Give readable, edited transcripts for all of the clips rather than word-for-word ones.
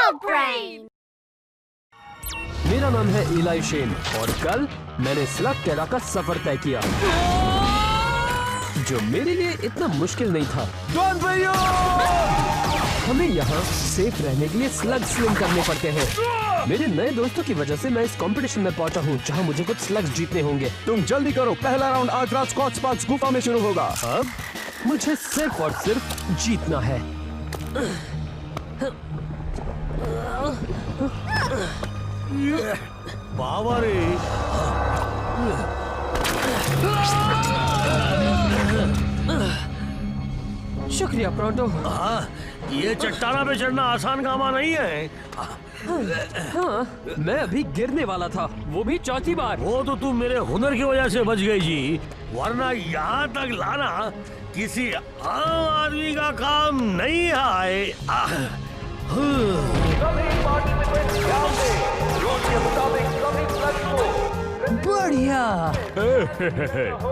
Slug brain. मेरा नाम है इलाई शेन और कल मैंने स्लग टेरा का सफर तय किया, जो मेरे लिए इतना मुश्किल नहीं था। हमें यहाँ सेफ रहने के लिए स्लग स्लिंग करने पड़ते हैं। मेरे नए दोस्तों की वजह से मैं इस कंपटीशन में पहुंचा हूँ, जहाँ मुझे कुछ स्लग्स जीतने होंगे। तुम जल्दी करो, पहला राउंड आज रात स्कॉच स्पार्क्स गुफा में शुरू होगा। अब मुझे सिर्फ और सिर्फ जीतना है। बाबा रे, शुक्रिया प्रोंटो। ये चट्टाना पे चढ़ना आसान कामा नहीं है। हाँ, मैं अभी गिरने वाला था, वो भी चौथी बार। वो तो तुम मेरे हुनर की वजह से बच गई जी, वरना यहाँ तक लाना किसी आम आदमी का काम नहीं है। बढ़िया।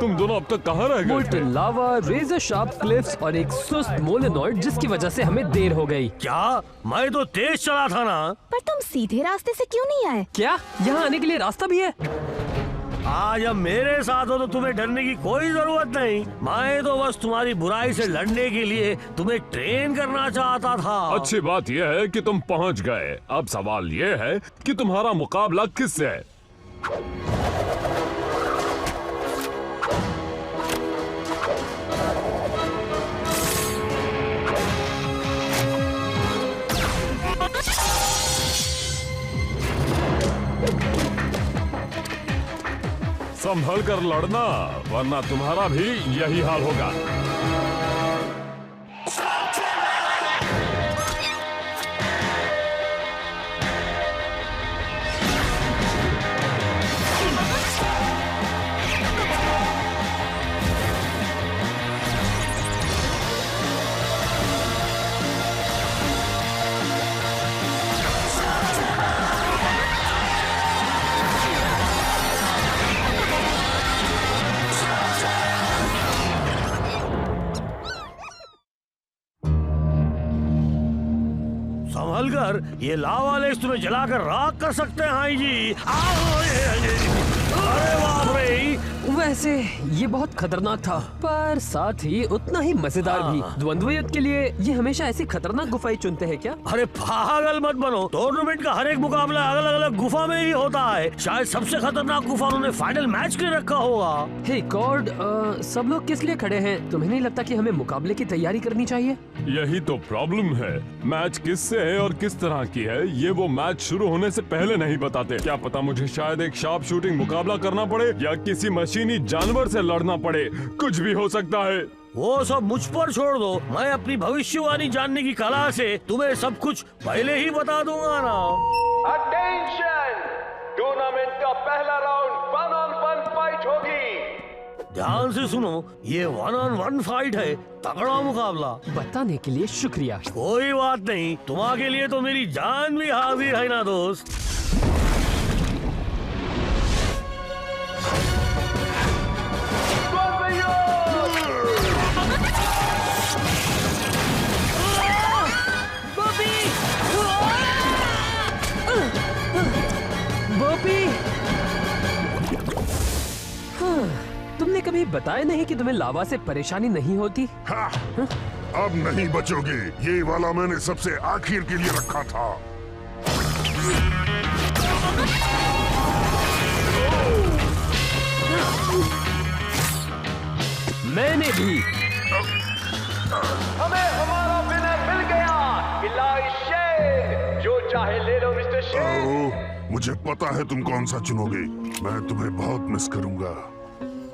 तुम दोनों अब तक कहाँ रह गए? मोल्टन लावा, रेजर शार्प क्लिफ्स और एक सुस्त मोलेनॉइड, जिसकी वजह से हमें देर हो गई। क्या? मैं तो तेज चला था ना। पर तुम सीधे रास्ते से क्यों नहीं आए? क्या यहाँ आने के लिए रास्ता भी है? आज अब मेरे साथ हो तो तुम्हें डरने की कोई जरूरत नहीं। मैं तो बस तुम्हारी बुराई से लड़ने के लिए तुम्हें ट्रेन करना चाहता था। अच्छी बात यह है कि तुम पहुंच गए। अब सवाल यह है कि तुम्हारा मुकाबला किससे है? संभल कर लड़ना, वरना तुम्हारा भी यही हाल होगा। संभल कर, ये लावा लेस तुम्हें जलाकर राख कर सकते हैं। हाँ जी। अरे बाप रे! वैसे ये बहुत खतरनाक था, पर साथ ही उतना ही मजेदार भी। द्वंद्व युद्ध के लिए ये हमेशा ऐसी खतरनाक गुफाएं चुनते हैं क्या? अरे पागल मत बनो, टूर्नामेंट का हर एक मुकाबला अलग अलग गुफा में ही होता है। शायद सबसे खतरनाक गुफा उन्होंने फाइनल मैच के लिए रखा होगा। हे गॉड, सब लोग किस लिए खड़े हैं? तुम्हें नहीं लगता कि हमें मुकाबले की तैयारी करनी चाहिए? यही तो प्रॉब्लम है। मैच किससे है और किस तरह की है, ये वो मैच शुरू होने से पहले नहीं बताते। क्या पता मुझे शायद एक शार्प शूटिंग मुकाबला करना पड़े या किसी मशीनी जानवर से लड़ना पड़े। कुछ भी हो सकता है। वो सब मुझ पर छोड़ दो, मैं अपनी भविष्यवाणी जानने की कला से तुम्हें सब कुछ पहले ही बता दूंगा ना। अटेंशन! टूर्नामेंट का पहला राउंड 1-on-1 फाइट होगी। ध्यान से सुनो, ये 1-on-1 फाइट है, तगड़ा मुकाबला। बताने के लिए शुक्रिया। कोई बात नहीं, तुम्हारे लिए तो मेरी जान भी हाजिर है ना दोस्त। तुमने कभी बताया नहीं कि तुम्हें लावा से परेशानी नहीं होती? हाँ, अब नहीं बचोगे। ये वाला मैंने सबसे आखिर के लिए रखा था। मैंने भी। हमें हमारा विनर मिल गया, इलाई शेन। जो चाहे ले लो मिस्टर शेन। ओह, मुझे पता है तुम कौन सा चुनोगे। मैं तुम्हें बहुत मिस करूंगा।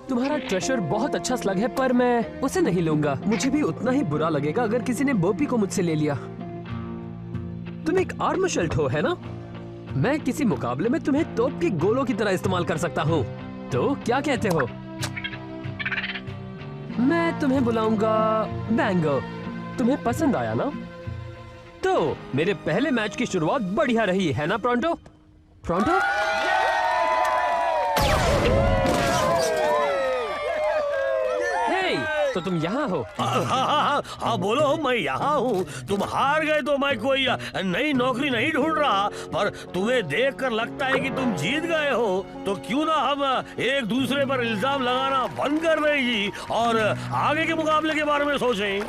तुम्हारा ट्रेशर बहुत अच्छा स्लग है, पर मैं उसे नहीं लूंगा। मुझे भी उतना ही बुरा लगेगा अगर किसी ने बोपी को मुझसे ले लिया। तुम एक आर्म शेल्ट हो, है ना? मैं किसी मुकाबले में तुम्हें तोप के गोलों की तरह इस्तेमाल कर सकता हूँ। तो क्या कहते हो? मैं तुम्हें बुलाऊंगा बैंगो। तुम्हें पसंद आया ना? तो मेरे पहले मैच की शुरुआत बढ़िया रही, है ना प्रोंटो? प्रोंटो? तो तुम यहाँ हो? हाँ बोलो, मैं यहाँ हूँ। तुम हार गए तो मैं कोई नई नौकरी नहीं ढूंढ रहा, पर तुम्हें देखकर लगता है कि तुम जीत गए हो। तो क्यों ना हम एक दूसरे पर इल्जाम लगाना बंद कर दें जी, और आगे के मुकाबले के बारे में सोचें।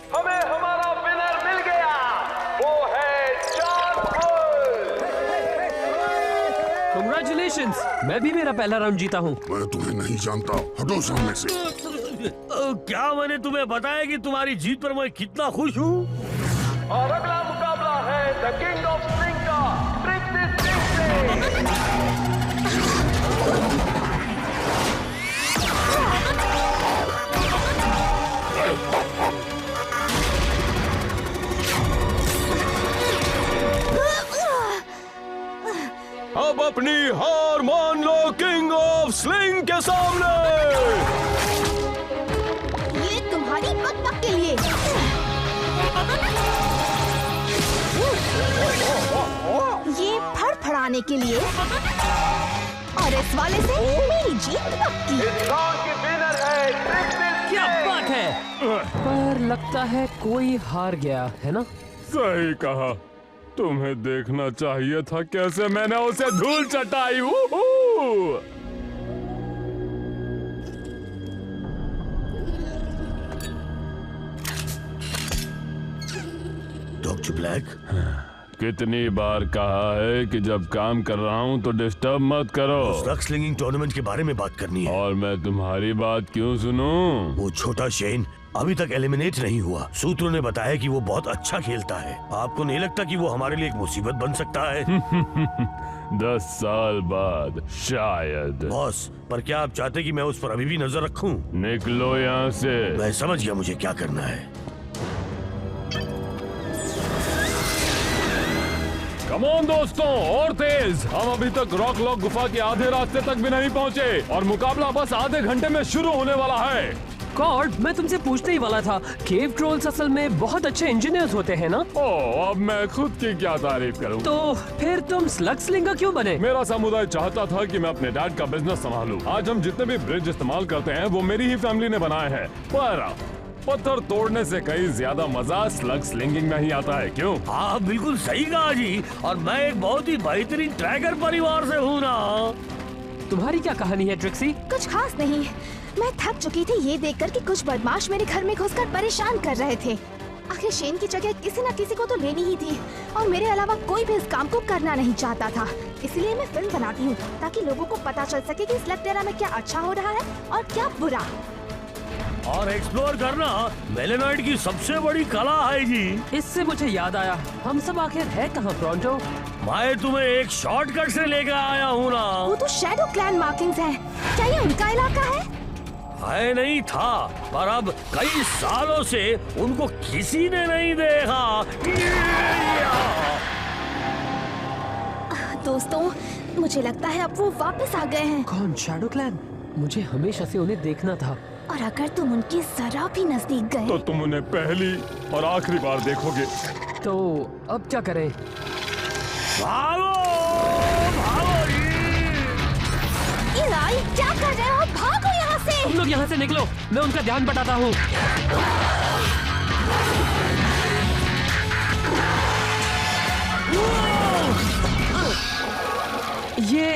हमें हमारा विनर मिल गया, वो है जॉन बुल। Congratulations! मैं भी मेरा पहला राउंड जीता हूँ। मैं तुम्हें नहीं जानता, हटो सामने से। क्या मैंने तुम्हें बताया कि तुम्हारी जीत पर मैं कितना खुश हूँ? और अगला मुकाबला है द किंग ऑफ स्लिंग का ट्रिक्सी स्टिंग से। अब अपनी हार मान लो किंग ऑफ स्लिंग के सामने। ये तुम्हारी बकबक के लिए। ये फड़फड़ाने के लिए। और इस वाले से मेरी जीत पक्की। इस राउंड की विनर है ट्रिक्सी क्या बात है? पर लगता है कोई हार गया है ना? सही कहा, तुम्हें देखना चाहिए था कैसे मैंने उसे धूल चटाई। वूहू! डॉक्टर ब्लैक, कितनी बार कहा है कि जब काम कर रहा हूँ तो डिस्टर्ब मत करो। रग स्लिंगिंग टूर्नामेंट के बारे में बात करनी है। और मैं तुम्हारी बात क्यों सुनूं? वो छोटा शेन अभी तक एलिमिनेट नहीं हुआ। सूत्रों ने बताया कि वो बहुत अच्छा खेलता है। आपको नहीं लगता कि वो हमारे लिए एक मुसीबत बन सकता है? 10 साल बाद शायद। बॉस, पर क्या आप चाहते कि मैं उस पर अभी भी नजर रखूं? निकलो यहाँ से। मैं समझ गया मुझे क्या करना है। कम ऑन दोस्तों, और तेज। हम अभी तक रॉक लॉक गुफा के आधे रास्ते तक भी नहीं पहुँचे और मुकाबला बस आधे घंटे में शुरू होने वाला है। गॉड, मैं तुमसे पूछने ही वाला था, केव ट्रोल्स असल में बहुत अच्छे इंजीनियर्स होते हैं ना? ओह, अब मैं खुद की क्या तारीफ करूं? तो फिर तुम स्लग स्लिंगर क्यों बने? मेरा समुदाय चाहता था कि मैं अपने डैड का बिजनेस संभालूं। आज हम जितने भी ब्रिज इस्तेमाल करते हैं वो मेरी ही फैमिली ने बनाए हैं, पर पत्थर तोड़ने से कहीं ज्यादा मजा स्लग स्लिंगिंग में ही आता है। क्यों? आप बिल्कुल सही कहा जी, और मैं एक बहुत ही बेहतरीन ट्रैकर परिवार से हूँ ना। तुम्हारी क्या कहानी है ट्रिक्सी? कुछ खास नहीं, मैं थक चुकी थी ये देखकर कि कुछ बदमाश मेरे घर में घुसकर परेशान कर रहे थे। आखिर शेन की जगह किसी न किसी को तो लेनी ही थी, और मेरे अलावा कोई भी इस काम को करना नहीं चाहता था। इसलिए मैं फिल्म बनाती हूँ ताकि लोगों को पता चल सके कि स्लग टेरा में क्या अच्छा हो रहा है और क्या बुरा। और एक्सप्लोर करना मेलेनॉइड की सबसे बड़ी कला है जी। इससे मुझे याद आया, हम सब आखिर है कहाँ टोरंटो? मैं तुम्हें एक शॉर्टकट से लेकर आया हूँ ना। वो तो शैडो क्लैन मार्किंग्स हैं। क्या ये उनका इलाका है? है नहीं था, पर अब कई सालों से उनको किसी ने नहीं देखा। दोस्तों, मुझे लगता है अब वो वापस आ गए हैं। कौन? Shadow clan? मुझे हमेशा से उन्हें देखना था। और अगर तुम उनके जरा भी नजदीक गए तो तुम उन्हें पहली और आखिरी बार देखोगे। तो अब क्या करें? भागो, भागो इलाई, क्या कर रहे हो? भागो यहाँ से! तुम लोग यहाँ से निकलो, मैं उनका ध्यान बटाता हूँ। ये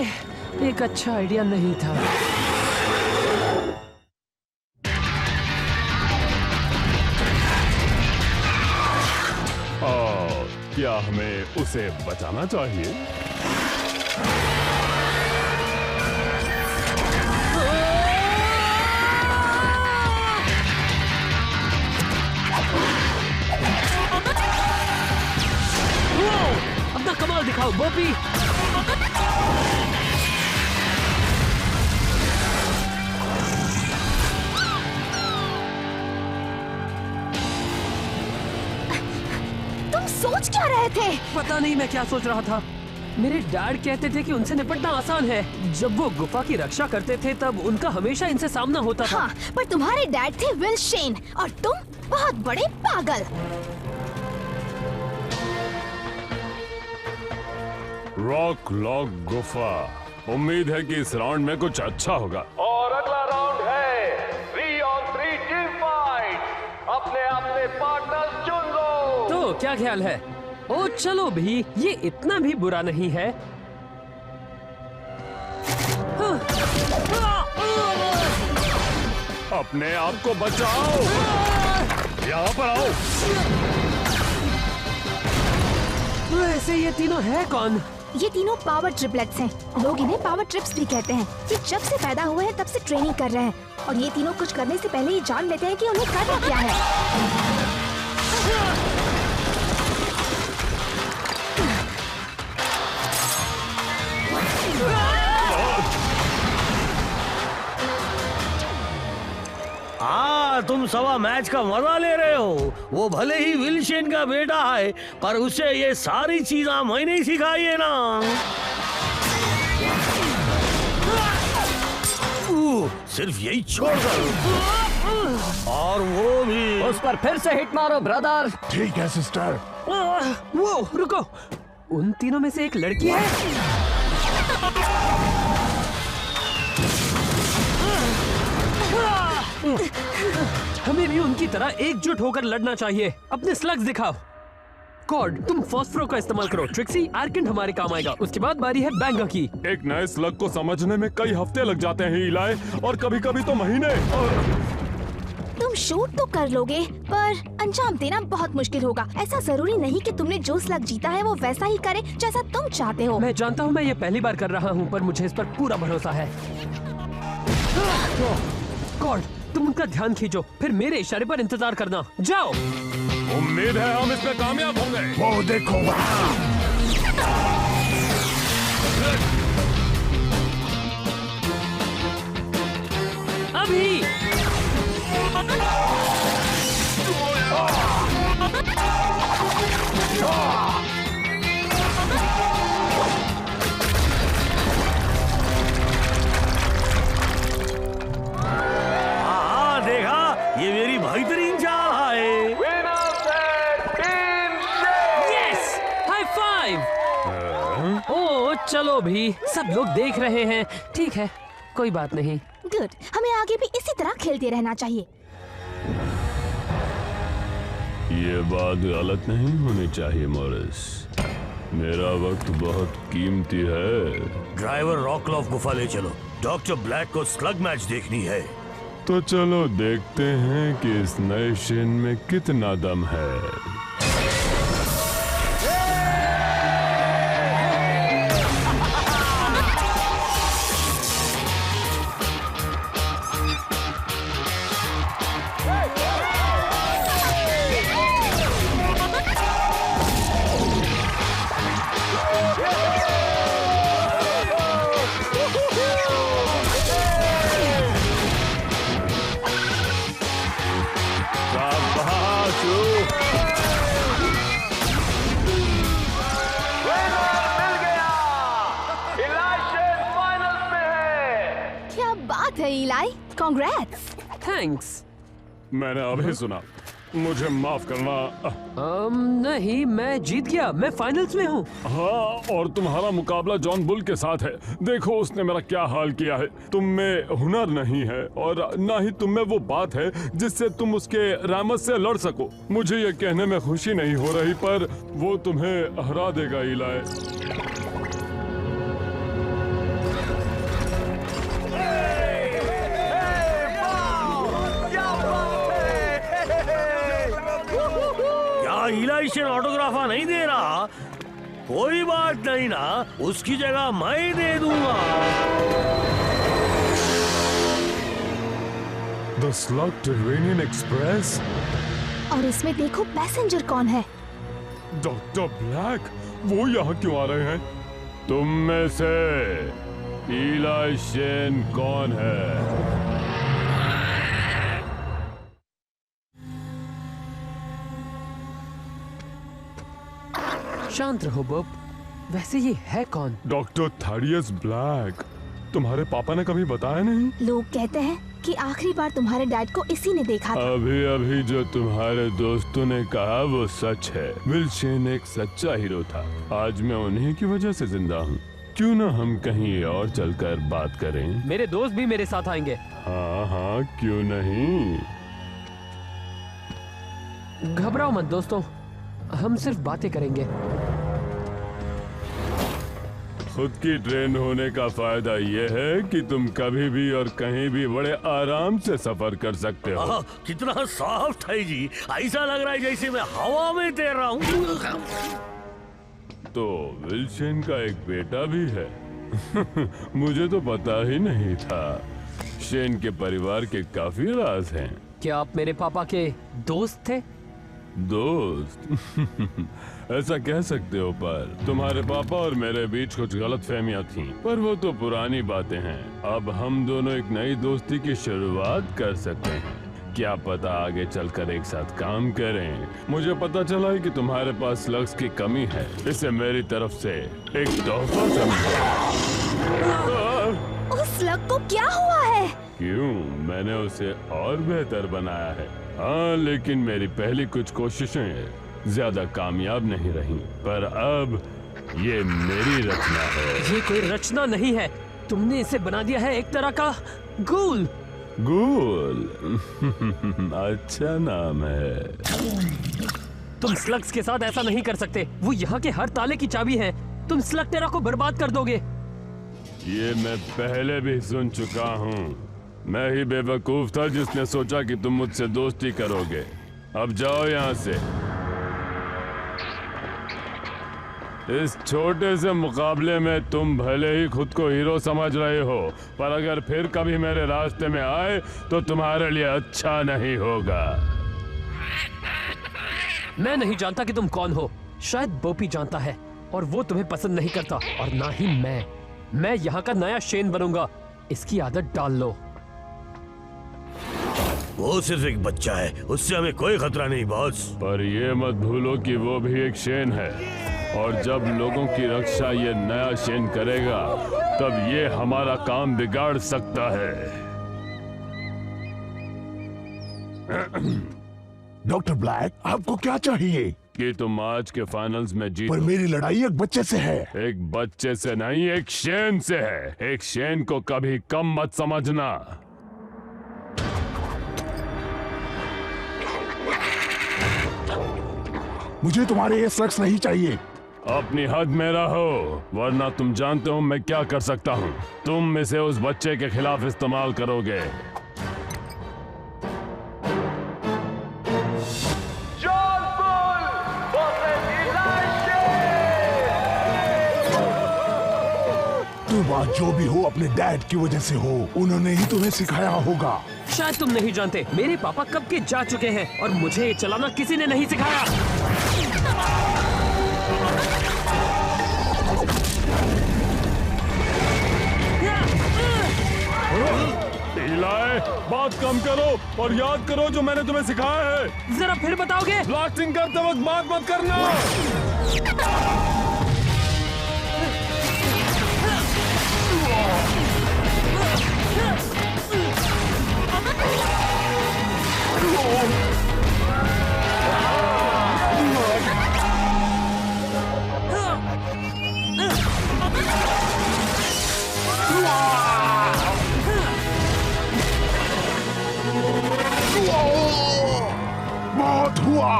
एक अच्छा आइडिया नहीं था। क्या हमें उसे बचाना चाहिए? अपना कमाल दिखाओ बोपी। तुम सोच क्या रहे थे? पता नहीं मैं क्या सोच रहा था। मेरे डैड कहते थे कि उनसे निपटना आसान है। जब वो गुफा की रक्षा करते थे तब उनका हमेशा इनसे सामना होता था। हाँ, पर तुम्हारे डैड थे विल शेन और तुम बहुत बड़े पागल। रॉक लॉक गुफा। उम्मीद है कि इस राउंड में कुछ अच्छा होगा। और अगला राउंड है 3-on-3 टीम फाइट। अपने अपने पार्टनर्स चुन लो। तो क्या ख्याल है? ओ चलो भी, ये इतना भी बुरा नहीं है। अपने आप को बचाओ। यहाँ पर आओ। वैसे ये तीनों है कौन? ये तीनों पावर ट्रिपलेट्स हैं। लोग इन्हें पावर ट्रिप्स भी कहते हैं। ये जब से पैदा हुए हैं तब से ट्रेनिंग कर रहे हैं और ये तीनों कुछ करने से पहले ही जान लेते हैं कि उन्हें करना क्या है। तुम सवा मैच का मजा ले रहे हो। वो भले ही विल शेन का बेटा है, पर उसे ये सारी चीजें मैंने ही सिखाई है ना। सिर्फ यही छोड़कर, और वो भी उस पर फिर से हिट मारो ब्रदर। ठीक है सिस्टर। वो रुको, उन तीनों में से एक लड़की है। हमें भी उनकी तरह एकजुट होकर लड़ना चाहिए। अपने स्लग्स दिखाओ। कॉर्ड, तुम फॉस्फरो का इस्तेमाल करो। ट्रिक्सी, आर्केंट हमारे काम आएगा। उसके बाद बारी है बैंगा की। एक नए स्लग को समझने में कई हफ्ते लग जाते हैं इलाय, और कभी-कभी तो महीने। तुम शूट तो कर लोगे, पर अंजाम देना बहुत मुश्किल होगा। ऐसा जरूरी नहीं कि तुमने जो स्लग जीता है वो वैसा ही करे जैसा तुम चाहते हो। मैं जानता हूँ मैं ये पहली बार कर रहा हूँ, पर मुझे इस पर पूरा भरोसा है। कॉर्ड, तुम उनका ध्यान खींचो, फिर मेरे इशारे पर इंतजार करना। जाओ। उम्मीद है हम इसमें कामयाब होंगे। वो देखो वहाँ। अभी हाँ, देखा, ये मेरी बेहतरीन चाल है। विनर्स है team Shane. Yes, high five. ओ चलो भी, सब लोग देख रहे हैं। ठीक है, कोई बात नहीं। गुड, हमें आगे भी इसी तरह खेलते रहना चाहिए। ये बात गलत नहीं होनी चाहिए मॉरिस। मेरा वक्त बहुत कीमती है। ड्राइवर रॉकलॉफ गुफा ले चलो। डॉक्टर ब्लैक को स्लग मैच देखनी है। तो चलो देखते हैं कि इस नए शेन में कितना दम है। विनर मिल गया। इलाय शेन फाइनल्स में है। क्या बात है इलाई, कांग्रेट्स। थैंक्स। मैंने अभी सुना। मुझे माफ करना। नहीं, मैं जीत गया। मैं फाइनल्स में हूँ। हाँ, और तुम्हारा मुकाबला जॉन बुल के साथ है। देखो उसने मेरा क्या हाल किया है। तुम में हुनर नहीं है और ना ही तुम में वो बात है जिससे तुम उसके रामत से लड़ सको। मुझे ये कहने में खुशी नहीं हो रही, पर वो तुम्हें हरा देगा इलाय। इलाई शेन ऑटोग्राफा नहीं दे रहा? कोई बात नहीं ना, उसकी जगह मैं दे दूंगा। The Slugterranean express. और इसमें देखो पैसेंजर कौन है। डॉक्टर ब्लैक, वो यहाँ क्यों आ रहे हैं? तुम में से इलाई शेन कौन है? शांत रहो बॉब। वैसे ये है कौन? Doctor Thaddeus black. तुम्हारे पापा ने कभी बताया नहीं? लोग कहते हैं कि आखिरी बार तुम्हारे डैड को इसी ने देखा था। अभी अभी जो तुम्हारे दोस्तों ने कहा वो सच है। विल शेन एक सच्चा हीरो था। आज मैं उन्हीं की वजह से जिंदा हूँ। क्यों ना हम कहीं और चलकर बात करें? मेरे दोस्त भी मेरे साथ आएंगे। हाँ हाँ, क्यों नहीं। घबराओ मत दोस्तों, हम सिर्फ बातें करेंगे। खुद की ट्रेन होने का फायदा ये है कि तुम कभी भी और कहीं भी बड़े आराम से सफर कर सकते हो। कितना सॉफ्ट है जी, ऐसा लग रहा है जैसे मैं हवा में तैर रहा हूँ। तो विल शेन का एक बेटा भी है। मुझे तो पता ही नहीं था। शेन के परिवार के काफी राज हैं। क्या आप मेरे पापा के दोस्त थे? दोस्त? ऐसा कह सकते हो, पर तुम्हारे पापा और मेरे बीच कुछ गलतफहमियां थीं, पर वो तो पुरानी बातें हैं। अब हम दोनों एक नई दोस्ती की शुरुआत कर सकते हैं। क्या पता आगे चलकर एक साथ काम करें। मुझे पता चला है कि तुम्हारे पास लक्स की कमी है। इसे मेरी तरफ से एक तोहफा समझो। उस स्लग को क्या हुआ है? क्यों, मैंने उसे और बेहतर बनाया है। हाँ, लेकिन मेरी पहली कुछ कोशिशें ज्यादा कामयाब नहीं रहीं। पर अब ये मेरी रचना है। ये कोई रचना नहीं है, तुमने इसे बना दिया है एक तरह का गूल। गूल? अच्छा नाम है। तुम स्लग्स के साथ ऐसा नहीं कर सकते। वो यहाँ के हर ताले की चाबी है। तुम स्लग टेरा को बर्बाद कर दोगे। ये मैं पहले भी सुन चुका हूँ। मैं ही बेवकूफ था जिसने सोचा कि तुम मुझसे दोस्ती करोगे। अब जाओ यहाँ से। इस छोटे से मुकाबले में तुम भले ही खुद को हीरो समझ रहे हो, पर अगर फिर कभी मेरे रास्ते में आए तो तुम्हारे लिए अच्छा नहीं होगा। मैं नहीं जानता कि तुम कौन हो। शायद बोपी जानता है और वो तुम्हें पसंद नहीं करता, और ना ही मैं यहाँ का नया शेन बनूंगा। इसकी आदत डाल लो। वो सिर्फ एक बच्चा है, उससे हमें कोई खतरा नहीं बॉस। पर ये मत भूलो कि वो भी एक शेन है, और जब लोगों की रक्षा ये नया शेन करेगा तब ये हमारा काम बिगाड़ सकता है। डॉक्टर ब्लैक, आपको क्या चाहिए? कि तुम आज के फाइनल्स में जीतो। पर मेरी लड़ाई एक बच्चे से है। एक बच्चे से नहीं, एक शेन से है। एक शेन को कभी कम मत समझना। मुझे तुम्हारे ये शख्स नहीं चाहिए। अपनी हद में रहो, वरना तुम जानते हो मैं क्या कर सकता हूँ। तुम इसे उस बच्चे के खिलाफ इस्तेमाल करोगे। John Bull versus Elisha. तुम आज जो भी हो अपने डैड की वजह से हो। उन्होंने ही तुम्हें सिखाया होगा। शायद तुम नहीं जानते, मेरे पापा कब के जा चुके हैं और मुझे ये चलाना किसी ने नहीं सिखाया। इलाय, बात कम करो और याद करो जो मैंने तुम्हें सिखाया है। जरा फिर बताओगे? ब्लास्टिंग करते वक्त बात मत करना। बहुत हुआ।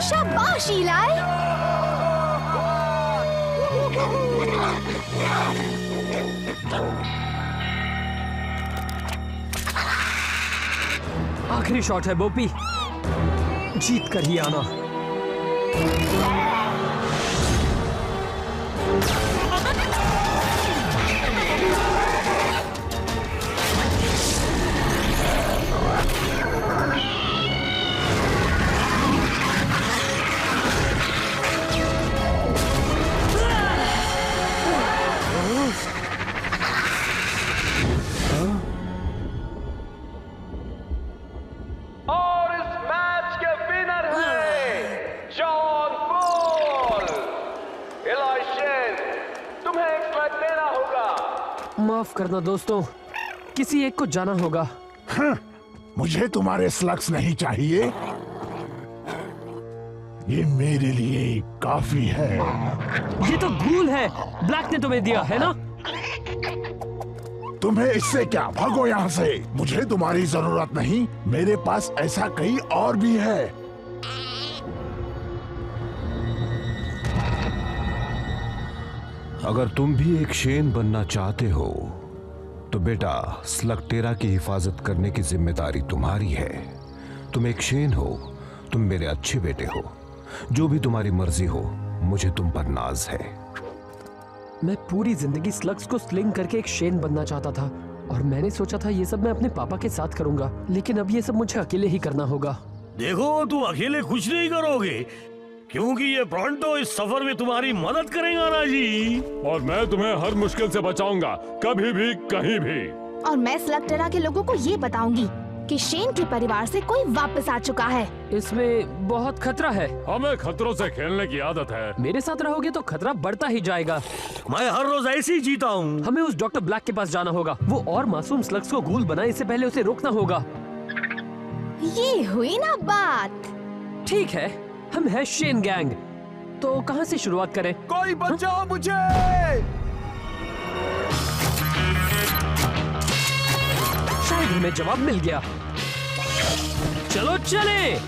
शाबाश इलाई। आखिरी शॉट है बोपी, जीत कर ही आना। और इस मैच के विनर हैं जॉन माफ करना दोस्तों, किसी एक को जाना होगा। मुझे तुम्हारे स्लग्स नहीं चाहिए, ये मेरे लिए काफी है। ये तो घूल है, ब्लैक ने तुम्हें दिया है ना? तुम्हें इससे क्या, भागो यहाँ से। मुझे तुम्हारी जरूरत नहीं, मेरे पास ऐसा कई और भी है। अगर तुम भी एक शेन बनना चाहते हो तो बेटा, स्लगटेरा की हिफाजत करने की जिम्मेदारी तुम्हारी है। तुम एक शेन हो, तुम मेरे अच्छे बेटे हो। जो भी तुम्हारी मर्जी हो, मुझे तुम पर नाज है। मैं पूरी जिंदगी स्लग्स को स्लिंग करके एक शेन बनना चाहता था और मैंने सोचा था ये सब मैं अपने पापा के साथ करूंगा, लेकिन अब ये सब मुझे अकेले ही करना होगा। देखो, तुम अकेले कुछ नहीं करोगे, क्योंकि ये ब्रॉन्टो इस सफर में तुम्हारी मदद करेगा ना जी। और मैं तुम्हें हर मुश्किल से बचाऊंगा, कभी भी कहीं भी। और मैं स्लगटेरा के लोगों को ये बताऊंगी कि शेन के परिवार से कोई वापस आ चुका है। इसमें बहुत खतरा है। हमें खतरों से खेलने की आदत है। मेरे साथ रहोगे तो खतरा बढ़ता ही जाएगा। मैं हर रोज ऐसे ही जीता हूँ। हमें उस डॉक्टर ब्लैक के पास जाना होगा। वो और मासूम स्लग्स को घूल बनाए, इससे पहले उसे रोकना होगा। ये हुई ना बात। ठीक है, हम है शेन गैंग, तो कहाँ से शुरुआत करें? कोई बचाओ मुझे! शायद हमें जवाब मिल गया। चलो चलें।